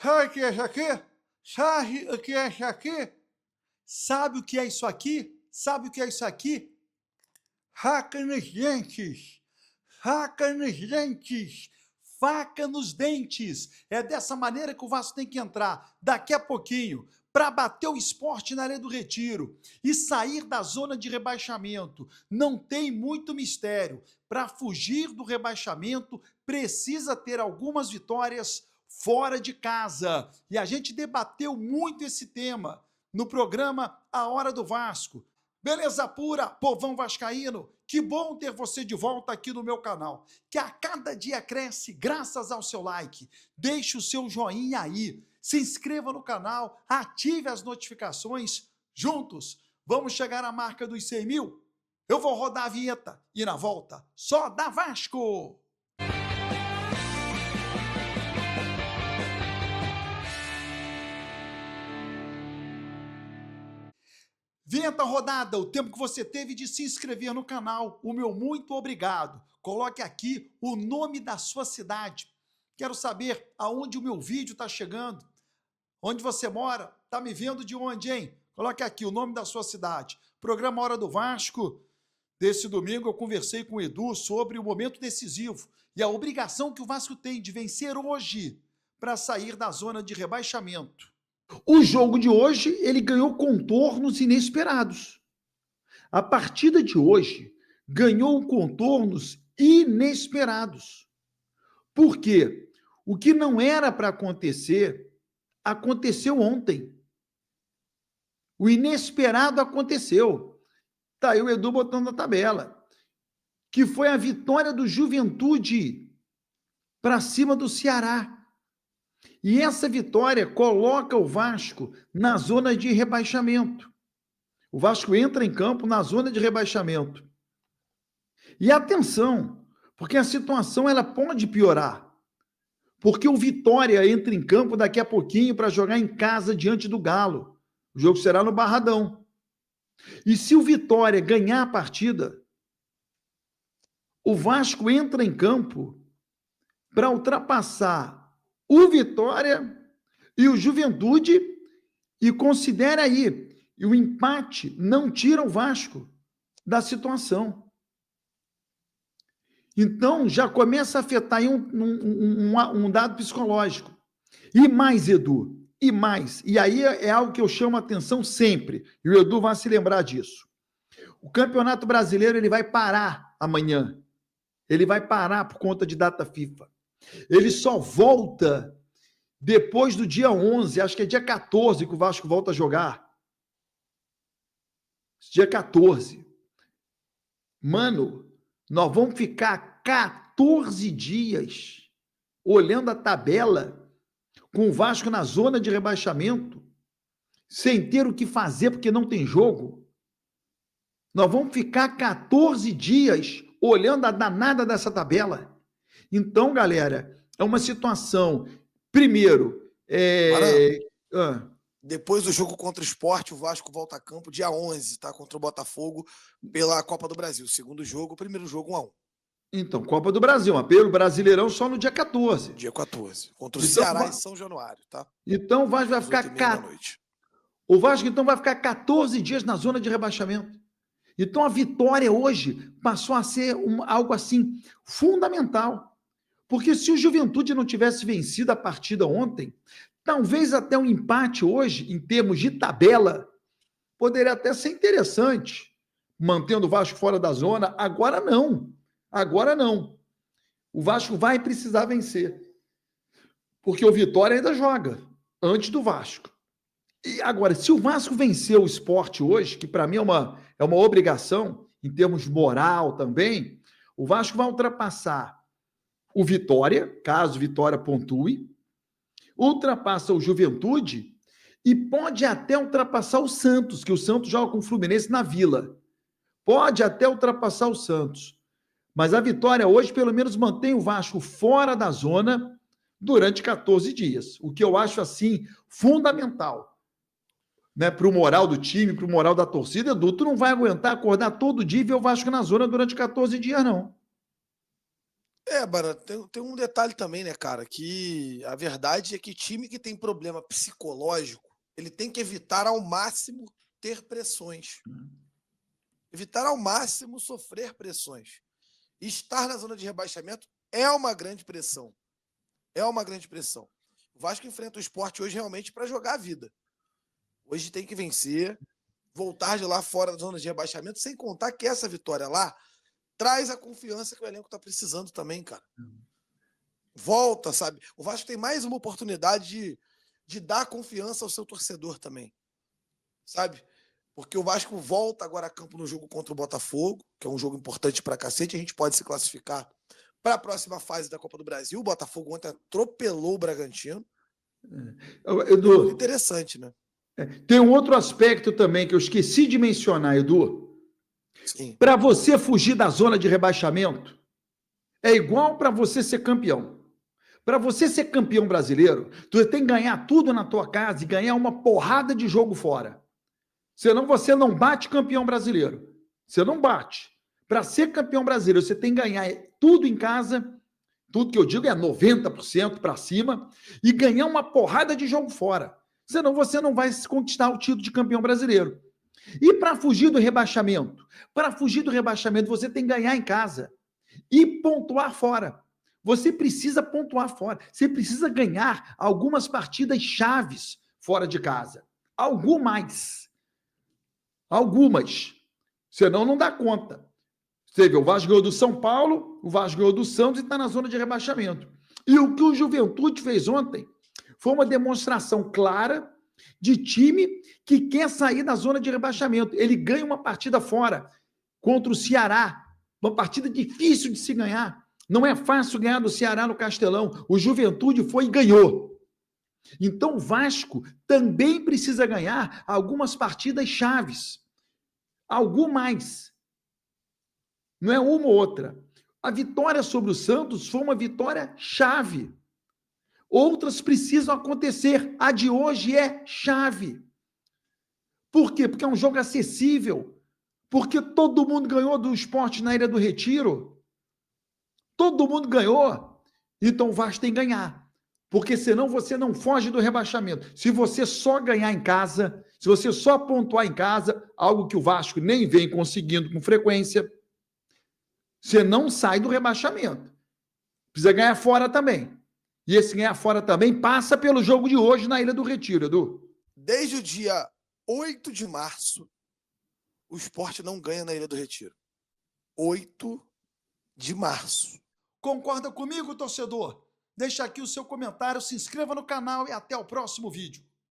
Sabe o que é isso aqui? Sabe o que é isso aqui? Sabe o que é isso aqui? Sabe o que é isso aqui? Faca nos dentes. Faca nos dentes. Faca nos dentes. É dessa maneira que o Vasco tem que entrar daqui a pouquinho para bater o Sport na Areia do Retiro e sair da zona de rebaixamento. Não tem muito mistério. Para fugir do rebaixamento, precisa ter algumas vitórias fora de casa. E a gente debateu muito esse tema no programa A Hora do Vasco. Beleza pura, povão vascaíno? Que bom ter você de volta aqui no meu canal, que a cada dia cresce graças ao seu like. Deixe o seu joinha aí, se inscreva no canal, ative as notificações. Juntos, vamos chegar à marca dos 100 mil? Eu vou rodar a vinheta e na volta, só dá Vasco! Vinheta rodada, o tempo que você teve de se inscrever no canal, o meu muito obrigado. Coloque aqui o nome da sua cidade. Quero saber aonde o meu vídeo está chegando. Onde você mora? Está me vendo de onde, hein? Coloque aqui o nome da sua cidade. Programa Hora do Vasco. Desse domingo eu conversei com o Edu sobre o momento decisivo e a obrigação que o Vasco tem de vencer hoje para sair da zona de rebaixamento. O jogo de hoje, ele ganhou contornos inesperados. A partida de hoje ganhou contornos inesperados. Por quê? O que não era para acontecer, aconteceu ontem. O inesperado aconteceu. Tá aí o Edu botando na tabela. Que foi a vitória do Juventude para cima do Ceará. E essa vitória coloca o Vasco na zona de rebaixamento. O Vasco entra em campo na zona de rebaixamento. E atenção, porque a situação ela pode piorar. Porque o Vitória entra em campo daqui a pouquinho para jogar em casa diante do Galo. O jogo será no Barradão. E se o Vitória ganhar a partida, o Vasco entra em campo para ultrapassar o Vitória e o Juventude, e considera aí, e o empate não tira o Vasco da situação. Então, já começa a afetar aí um dado psicológico. E mais, Edu, e mais, e aí é algo que eu chamo a atenção sempre, e o Edu vai se lembrar disso. O Campeonato Brasileiro ele vai parar amanhã. Ele vai parar por conta de data FIFA. Ele só volta depois do dia 11, acho que é dia 14 que o Vasco volta a jogar. Dia 14. Mano, nós vamos ficar 14 dias olhando a tabela com o Vasco na zona de rebaixamento, sem ter o que fazer porque não tem jogo. Nós vamos ficar 14 dias olhando a danada dessa tabela. Então, galera, é uma situação, primeiro... Depois do jogo contra o Sport, o Vasco volta a campo dia 11, tá? Contra o Botafogo pela Copa do Brasil. Segundo jogo, primeiro jogo 1-1. Então, Copa do Brasil, mas pelo Brasileirão só no dia 14. Dia 14. Contra o Ceará em São Januário, tá? Então, o Vasco vai ficar... O Vasco, então, vai ficar 14 dias na zona de rebaixamento. Então, a vitória hoje passou a ser algo, assim, fundamental. Porque se o Juventude não tivesse vencido a partida ontem, talvez até um empate hoje, em termos de tabela, poderia até ser interessante, mantendo o Vasco fora da zona. Agora não. Agora não. O Vasco vai precisar vencer. Porque o Vitória ainda joga antes do Vasco. E agora, se o Vasco vencer o Sport hoje, que para mim é uma obrigação, em termos moral também, o Vasco vai ultrapassar o Vitória, caso o Vitória pontue, ultrapassa o Juventude e pode até ultrapassar o Santos, que o Santos joga com o Fluminense na Vila. Pode até ultrapassar o Santos. Mas a vitória hoje, pelo menos, mantém o Vasco fora da zona durante 14 dias. O que eu acho, assim, fundamental, né, para o moral do time, para o moral da torcida. Edu, tu não vai aguentar acordar todo dia e ver o Vasco na zona durante 14 dias, não. Bara, tem um detalhe também, né, cara, que a verdade é que time que tem problema psicológico, ele tem que evitar ao máximo ter pressões. Evitar ao máximo sofrer pressões. Estar na zona de rebaixamento é uma grande pressão. É uma grande pressão. O Vasco enfrenta o Sport hoje realmente para jogar a vida. Hoje tem que vencer, voltar de lá fora da zona de rebaixamento, sem contar que essa vitória lá traz a confiança que o elenco está precisando também, cara. Volta, sabe? O Vasco tem mais uma oportunidade de dar confiança ao seu torcedor também, sabe? Porque o Vasco volta agora a campo no jogo contra o Botafogo, que é um jogo importante pra cacete, a gente pode se classificar para a próxima fase da Copa do Brasil. O Botafogo ontem atropelou o Bragantino. Edu, Interessante, né? tem um outro aspecto também que eu esqueci de mencionar, Edu. Sim. Para você fugir da zona de rebaixamento, é igual para você ser campeão. Para você ser campeão brasileiro, tu tem que ganhar tudo na tua casa e ganhar uma porrada de jogo fora. Senão você não bate campeão brasileiro. Você não bate. Para ser campeão brasileiro, você tem que ganhar tudo em casa, tudo que eu digo é 90% para cima, e ganhar uma porrada de jogo fora. Senão você não vai conquistar o título de campeão brasileiro. E para fugir do rebaixamento? Para fugir do rebaixamento, você tem que ganhar em casa e pontuar fora. Você precisa pontuar fora. Você precisa ganhar algumas partidas chaves fora de casa. Algumas. Senão não dá conta. Você vê, o Vasco ganhou do São Paulo, o Vasco ganhou do Santos e está na zona de rebaixamento. E o que o Juventude fez ontem foi uma demonstração clara de time que quer sair da zona de rebaixamento. Ele ganha uma partida fora contra o Ceará, uma partida difícil de se ganhar. Não é fácil ganhar do Ceará no Castelão. O Juventude foi e ganhou. Então o Vasco também precisa ganhar algumas partidas chaves. Algumas. Não é uma ou outra. A vitória sobre o Santos foi uma vitória chave. Outras precisam acontecer. A de hoje é chave. Por quê? Porque é um jogo acessível. Porque todo mundo ganhou do Sport na Ilha do Retiro. Todo mundo ganhou. Então o Vasco tem que ganhar. Porque senão você não foge do rebaixamento. Se você só ganhar em casa, se você só pontuar em casa, algo que o Vasco nem vem conseguindo com frequência, você não sai do rebaixamento. Precisa ganhar fora também. E esse ganhar fora também passa pelo jogo de hoje na Ilha do Retiro, Edu. Desde o dia 8 de março, o Sport não ganha na Ilha do Retiro. 8 de março. Concorda comigo, torcedor? Deixa aqui o seu comentário, se inscreva no canal e até o próximo vídeo.